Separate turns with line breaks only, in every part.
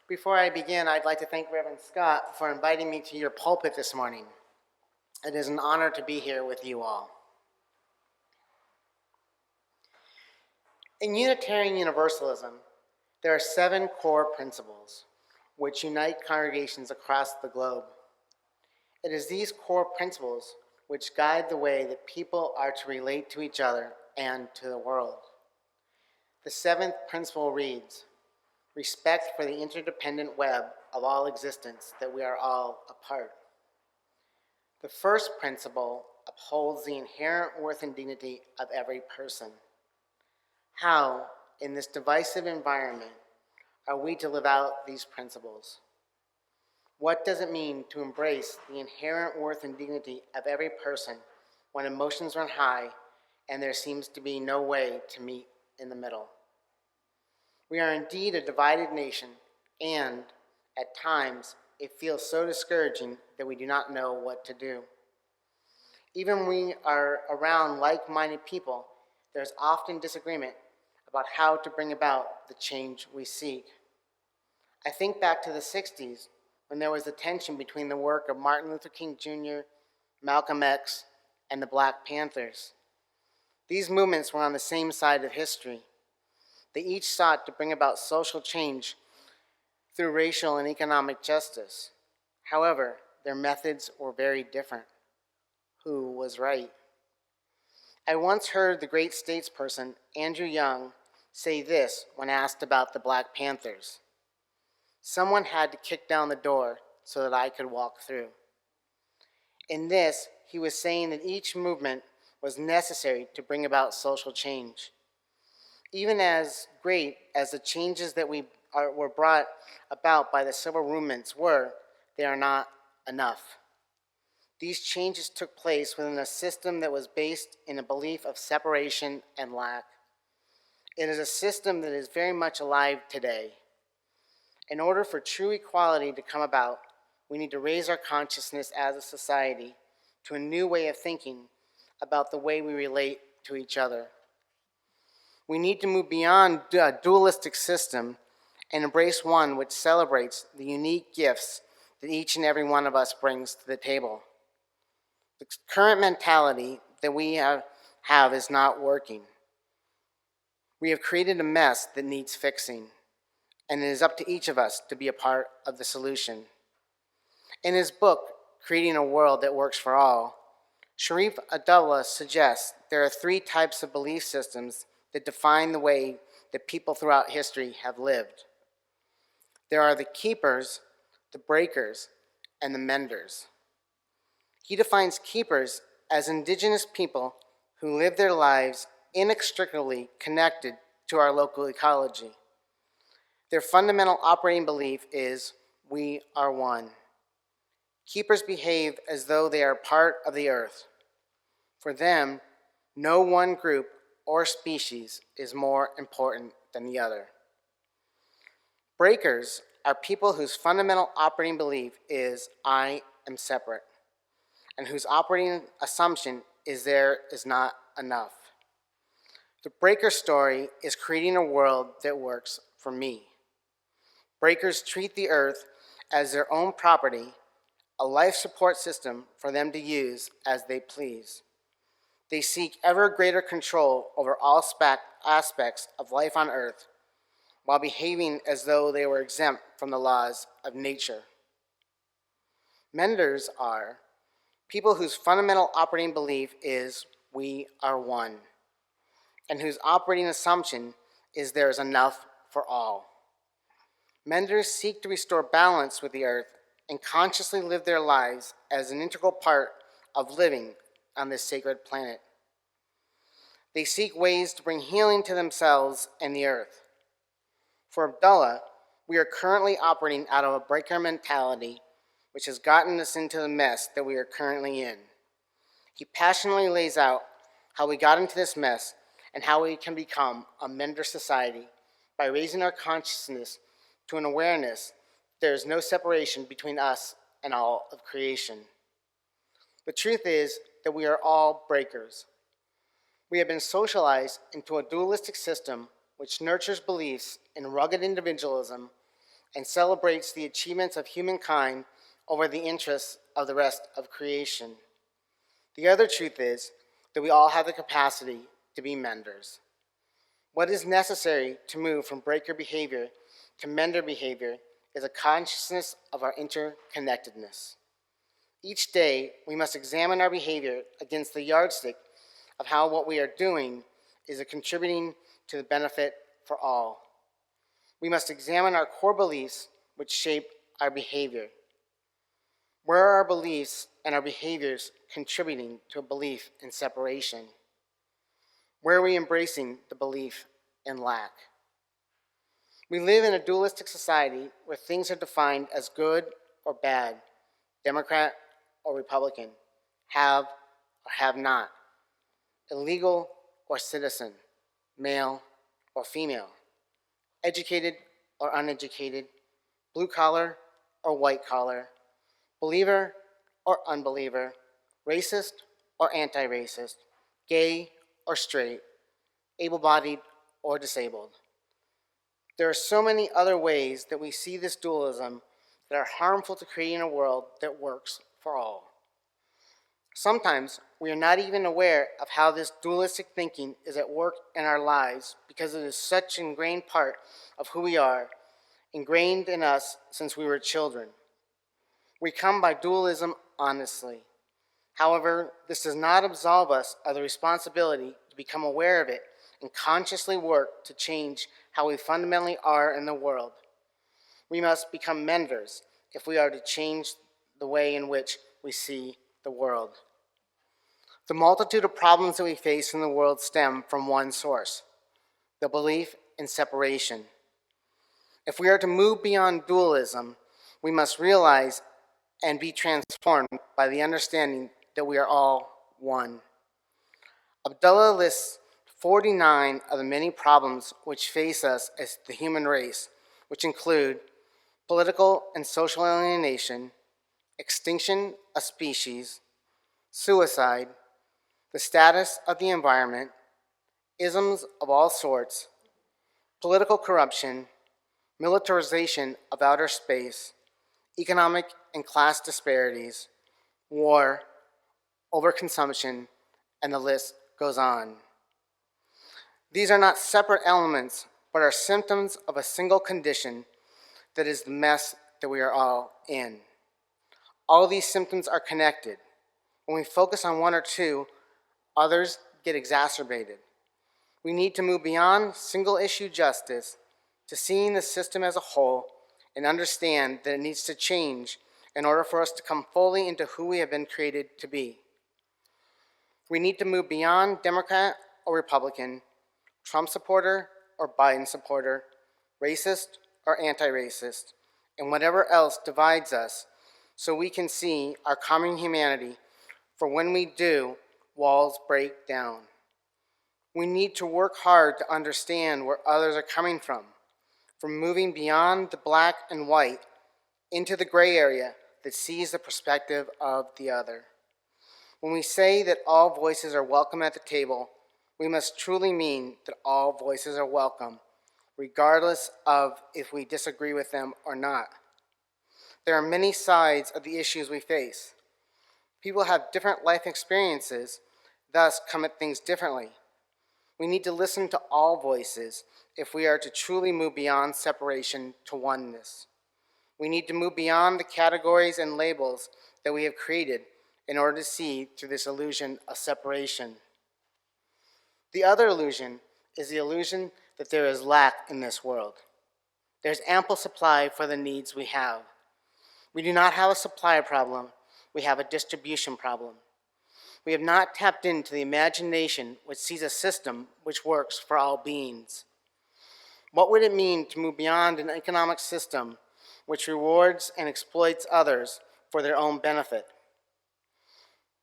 Before I begin, I'd like to thank Reverend Scott for inviting me to your pulpit this morning. It is an honor to be here with you all. In Unitarian Universalism, there are 7 core principles which unite congregations across the globe. It is these core principles which guide the way that people are to relate to each other and to the world. The 7th principle reads, respect for the interdependent web of all existence that we are all a part. The first principle upholds the inherent worth and dignity of every person. How, in this divisive environment, are we to live out these principles? What does it mean to embrace the inherent worth and dignity of every person when emotions run high and there seems to be no way to meet in the middle? We are indeed a divided nation, and at times it feels so discouraging that we do not know what to do. Even when we are around like-minded people, there's often disagreement about how to bring about the change we seek. I think back to the 60s when there was a tension between the work of Martin Luther King Jr., Malcolm X, and the Black Panthers. These movements were on the same side of history. They each sought to bring about social change through racial and economic justice. However, their methods were very different. Who was right? I once heard the great statesperson Andrew Young say this when asked about the Black Panthers. Someone had to kick down the door so that I could walk through. In this, he was saying that each movement was necessary to bring about social change. Even as great as the changes that were brought about by the civil movements were, they are not enough. These changes took place within a system that was based in a belief of separation and lack. It is a system that is very much alive today. In order for true equality to come about, we need to raise our consciousness as a society to a new way of thinking about the way we relate to each other. We need to move beyond a dualistic system and embrace one which celebrates the unique gifts that each and every one of us brings to the table. The current mentality that we have is not working. We have created a mess that needs fixing, and it is up to each of us to be a part of the solution. In his book, Creating a World That Works for All, Sharif Abdullah suggests there are 3 types of belief systems that define the way that people throughout history have lived. There are the keepers, the breakers, and the menders. He defines keepers as indigenous people who live their lives inextricably connected to our local ecology. Their fundamental operating belief is, we are one. Keepers behave as though they are part of the earth. For them, no one group or species is more important than the other. Breakers are people whose fundamental operating belief is, I am separate, and whose operating assumption is there is not enough. The breaker story is creating a world that works for me. Breakers treat the earth as their own property, a life support system for them to use as they please. They seek ever greater control over all aspects of life on earth while behaving as though they were exempt from the laws of nature. Menders are people whose fundamental operating belief is, we are one, and whose operating assumption is there is enough for all. Menders seek to restore balance with the earth and consciously live their lives as an integral part of living on this sacred planet. They seek ways to bring healing to themselves and the earth. For Abdullah, we are currently operating out of a breaker mentality which has gotten us into the mess that we are currently in. He passionately lays out how we got into this mess and how we can become a mender society by raising our consciousness to an awareness there is no separation between us and all of creation. The truth is that we are all breakers. We have been socialized into a dualistic system which nurtures beliefs in rugged individualism and celebrates the achievements of humankind over the interests of the rest of creation. The other truth is that we all have the capacity to be menders. What is necessary to move from breaker behavior to mender behavior is a consciousness of our interconnectedness. Each day, we must examine our behavior against the yardstick of how what we are doing is contributing to the benefit for all. We must examine our core beliefs which shape our behavior. Where are our beliefs and our behaviors contributing to a belief in separation? Where are we embracing the belief in lack? We live in a dualistic society where things are defined as good or bad, Democrat or Republican, have or have not, illegal or citizen, male or female, educated or uneducated, blue collar or white collar, believer or unbeliever, racist or anti-racist, gay or straight, able-bodied or disabled. There are so many other ways that we see this dualism that are harmful to creating a world that works for all. Sometimes we are not even aware of how this dualistic thinking is at work in our lives because it is such an ingrained part of who we are, ingrained in us since we were children. We come by dualism honestly. However, this does not absolve us of the responsibility to become aware of it and consciously work to change how we fundamentally are in the world. We must become menders if we are to change the way in which we see the world. The multitude of problems that we face in the world stem from one source, the belief in separation. If we are to move beyond dualism, we must realize and be transformed by the understanding that we are all one. Abdullah lists 49 of the many problems which face us as the human race, which include political and social alienation, extinction of species, suicide, the status of the environment, isms of all sorts, political corruption, militarization of outer space, economic and class disparities, war, overconsumption, and the list goes on. These are not separate elements, but are symptoms of a single condition that is the mess that we are all in. All these symptoms are connected. When we focus on one or two, others get exacerbated. We need to move beyond single-issue justice to seeing the system as a whole and understand that it needs to change in order for us to come fully into who we have been created to be. We need to move beyond Democrat or Republican, Trump supporter or Biden supporter, racist or anti-racist, and whatever else divides us, so we can see our common humanity, for when we do, walls break down. We need to work hard to understand where others are coming from moving beyond the black and white into the gray area that sees the perspective of the other. When we say that all voices are welcome at the table, we must truly mean that all voices are welcome, regardless of if we disagree with them or not. There are many sides of the issues we face. People have different life experiences, thus come at things differently. We need to listen to all voices if we are to truly move beyond separation to oneness. We need to move beyond the categories and labels that we have created in order to see through this illusion of separation. The other illusion is the illusion that there is lack in this world. There's ample supply for the needs we have. We do not have a supply problem, we have a distribution problem. We have not tapped into the imagination which sees a system which works for all beings. What would it mean to move beyond an economic system which rewards and exploits others for their own benefit?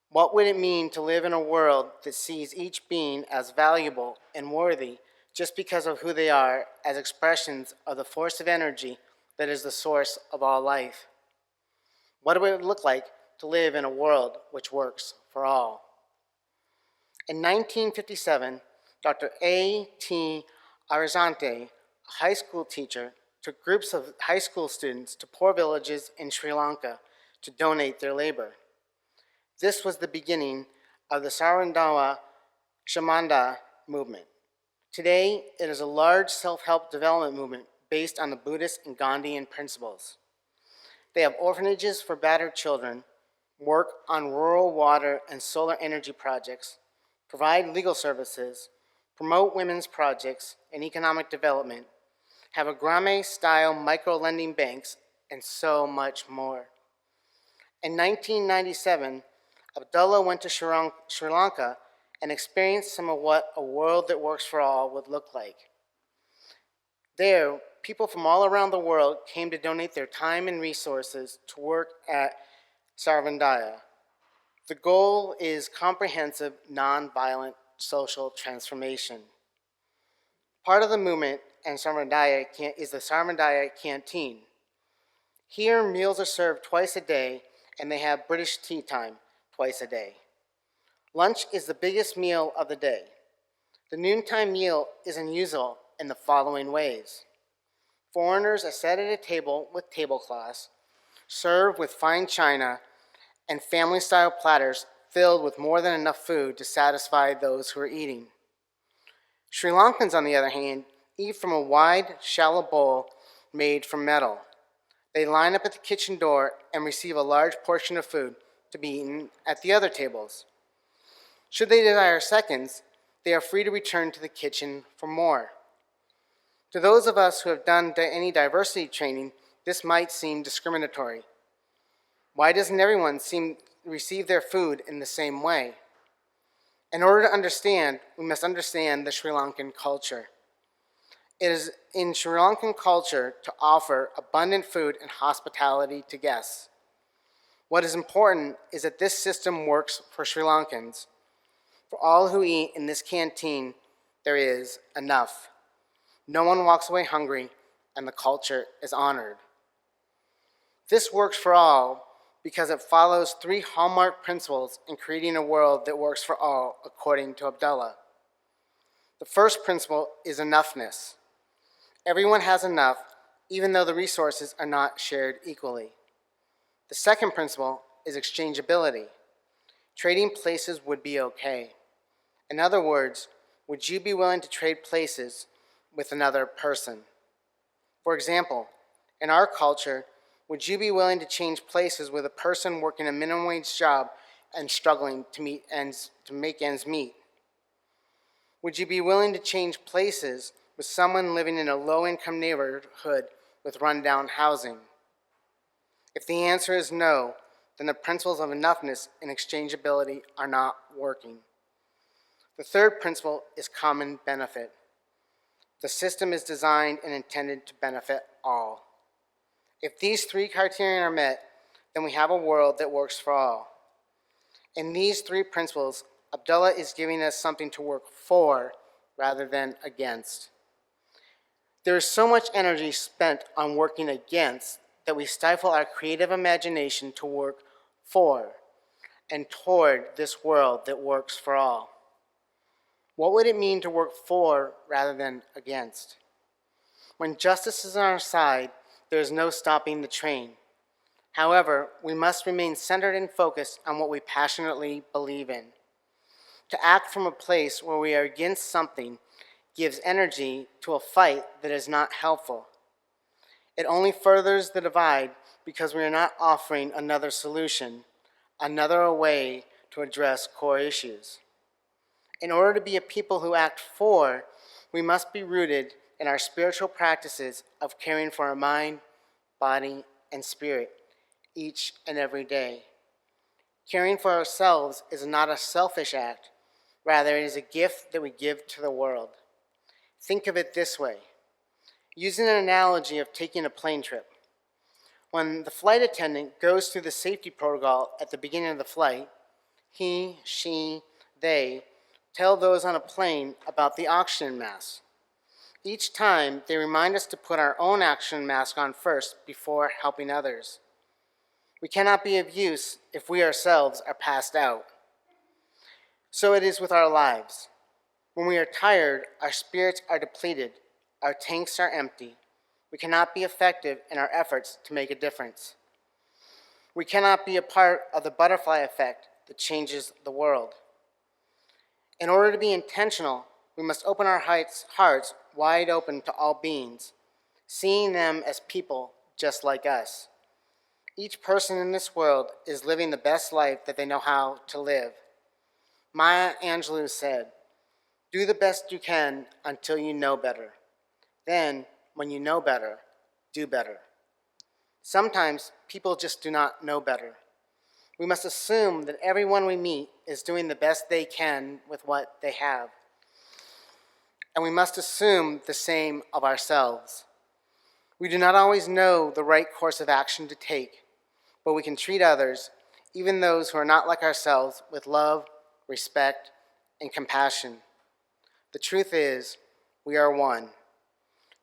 What would it mean to live in a world that sees each being as valuable and worthy just because of who they are, as expressions of the force of energy that is the source of all life? What would it look like to live in a world which works for all? In 1957, Dr. A.T. Arizante, a high school teacher, took groups of high school students to poor villages in Sri Lanka to donate their labor. This was the beginning of the Sarandawa Shamanda movement. Today, it is a large self-help development movement based on the Buddhist and Gandhian principles. They have orphanages for battered children, work on rural water and solar energy projects, provide legal services, promote women's projects and economic development, have Agrame-style micro-lending banks, and so much more. In 1997, Abdullah went to Sri Lanka and experienced some of what a world that works for all would look like. There, people from all around the world came to donate their time and resources to work at Sarvandaya. The goal is comprehensive, nonviolent social transformation. Part of the movement and Sarvandaya is the Sarvandaya Canteen. Here, meals are served twice a day, and they have British tea time twice a day. Lunch is the biggest meal of the day. The noontime meal is unusual in the following ways. Foreigners are set at a table with tablecloths, served with fine china, and family-style platters filled with more than enough food to satisfy those who are eating. Sri Lankans, on the other hand, eat from a wide, shallow bowl made from metal. They line up at the kitchen door and receive a large portion of food to be eaten at the other tables. Should they desire seconds, they are free to return to the kitchen for more. To those of us who have done any diversity training, this might seem discriminatory. Why doesn't everyone receive their food in the same way? In order to understand, we must understand the Sri Lankan culture. It is in Sri Lankan culture to offer abundant food and hospitality to guests. What is important is that this system works for Sri Lankans. For all who eat in this canteen, there is enough. No one walks away hungry, and the culture is honored. This works for all because it follows 3 hallmark principles in creating a world that works for all, according to Abdullah. The first principle is enoughness. Everyone has enough, even though the resources are not shared equally. The second principle is exchangeability. Trading places would be okay. In other words, would you be willing to trade places with another person? For example, in our culture, would you be willing to change places with a person working a minimum wage job and struggling to make ends meet? Would you be willing to change places with someone living in a low-income neighborhood with rundown housing? If the answer is no, then the principles of enoughness and exchangeability are not working. The third principle is common benefit. The system is designed and intended to benefit all. If these 3 criteria are met, then we have a world that works for all. In these 3 principles, Abdullah is giving us something to work for rather than against. There is so much energy spent on working against that we stifle our creative imagination to work for and toward this world that works for all. What would it mean to work for rather than against? When justice is on our side, there is no stopping the train. However, we must remain centered and focused on what we passionately believe in. To act from a place where we are against something gives energy to a fight that is not helpful. It only furthers the divide because we are not offering another solution, another way to address core issues. In order to be a people who act for, we must be rooted in our spiritual practices of caring for our mind, body, and spirit each and every day. Caring for ourselves is not a selfish act. Rather, it is a gift that we give to the world. Think of it this way. Using an analogy of taking a plane trip. When the flight attendant goes through the safety protocol at the beginning of the flight, he, she, they tell those on a plane about the oxygen mask. Each time, they remind us to put our own oxygen mask on first before helping others. We cannot be of use if we ourselves are passed out. So it is with our lives. When we are tired, our spirits are depleted, our tanks are empty. we cannot be effective in our efforts to make a difference. We cannot be a part of the butterfly effect that changes the world. In order to be intentional, we must open our hearts wide open to all beings, seeing them as people just like us. Each person in this world is living the best life that they know how to live. Maya Angelou said, "Do the best you can until you know better. Then, when you know better, do better." Sometimes people just do not know better. We must assume that everyone we meet is doing the best they can with what they have. And we must assume the same of ourselves. We do not always know the right course of action to take, but we can treat others, even those who are not like ourselves, with love, respect, and compassion. The truth is, we are one,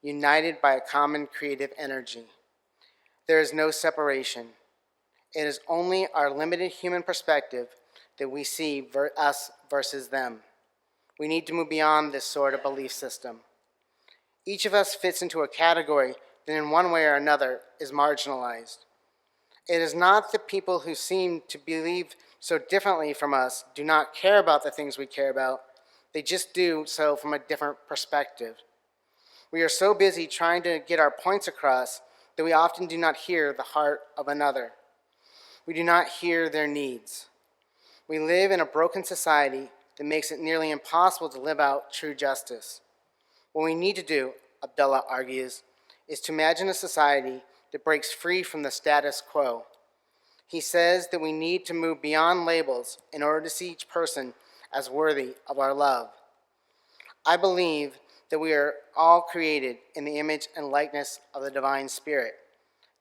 united by a common creative energy. There is no separation. It is only our limited human perspective that we see us versus them. We need to move beyond this sort of belief system. Each of us fits into a category that in one way or another is marginalized. It is not that people who seem to believe so differently from us do not care about the things we care about. They just do so from a different perspective. We are so busy trying to get our points across that we often do not hear the heart of another. We do not hear their needs. We live in a broken society that makes it nearly impossible to live out true justice. What we need to do, Abdullah argues, is to imagine a society that breaks free from the status quo. He says that we need to move beyond labels in order to see each person as worthy of our love. I believe that we are all created in the image and likeness of the divine spirit.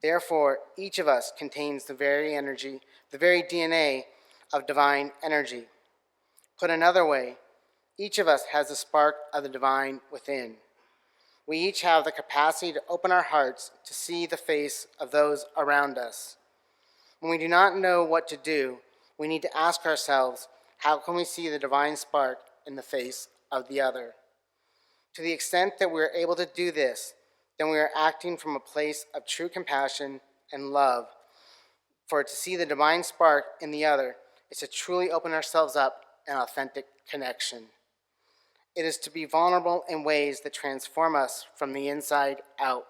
Therefore, each of us contains the very energy, the very DNA of divine energy. Put another way, each of us has a spark of the divine within. We each have the capacity to open our hearts to see the face of those around us. When we do not know what to do, we need to ask ourselves, how can we see the divine spark in the face of the other? To the extent that we are able to do this, then we are acting from a place of true compassion and love. For to see the divine spark in the other is to truly open ourselves up in authentic connection. It is to be vulnerable in ways that transform us from the inside out.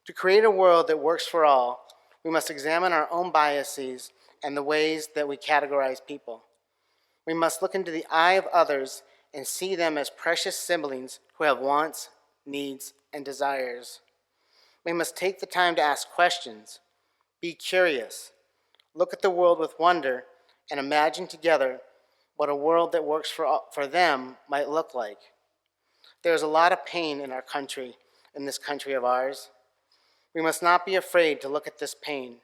To create a world that works for all, we must examine our own biases and the ways that we categorize people. We must look into the eye of others and see them as precious siblings who have wants, needs, and desires. We must take the time to ask questions, be curious, look at the world with wonder, and imagine together what a world that works for them might look like. There's a lot of pain in our country, in this country of ours. We must not be afraid to look at this pain.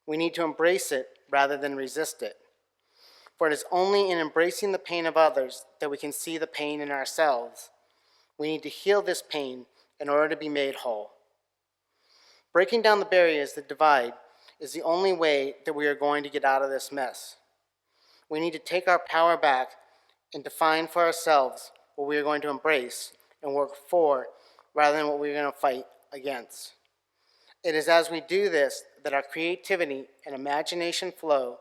We need to embrace it rather than resist it. For it is only in embracing the pain of others that we can see the pain in ourselves. We need to heal this pain in order to be made whole. Breaking down the barriers that divide is the only way that we are going to get out of this mess. We need to take our power back and define for ourselves what we are going to embrace and work for rather than what we're going to fight against. It is as we do this that our creativity and imagination flow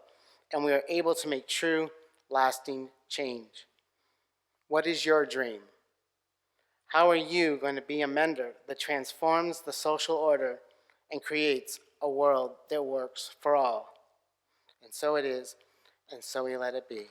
and we are able to make true, lasting change. What is your dream? How are you going to be a mender that transforms the social order and creates a world that works for all? And so it is, and so we let it be.